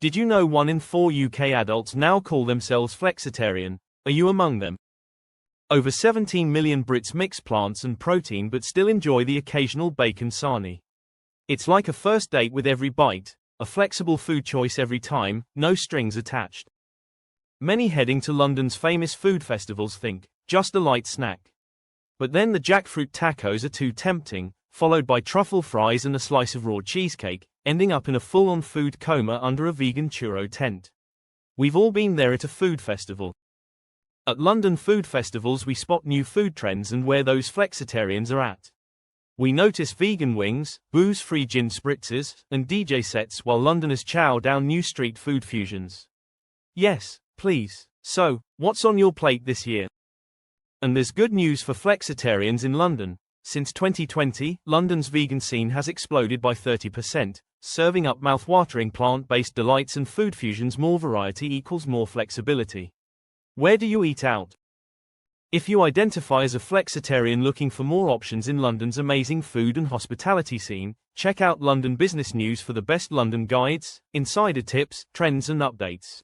Did you know 1 in 4 UK adults now call themselves flexitarian? Are you among them? Over 17 million Brits mix plants and protein but still enjoy the occasional bacon sarnie. It's like a first date with every bite, a flexible food choice every time, no strings attached. Many heading to London's famous food festivals think, just a light snack. But then the jackfruit tacos are too tempting, followed by truffle fries and a slice of raw cheesecake, ending up in a full-on food coma under a vegan churro tent. We've all been there at a food festival. At London food festivals we spot new food trends and where those flexitarians are at. We notice vegan wings, booze-free gin spritzes, and DJ sets while Londoners chow down new street food fusions. Yes, please. So, what's on your plate this year? And there's good news for flexitarians in London. Since 2020, London's vegan scene has exploded by 30%, serving up mouth-watering plant-based delights and food fusions. More variety equals more flexibility. Where do you eat out? If you identify as a flexitarian looking for more options in London's amazing food and hospitality scene, check out London Business News for the best London guides, insider tips, trends and updates.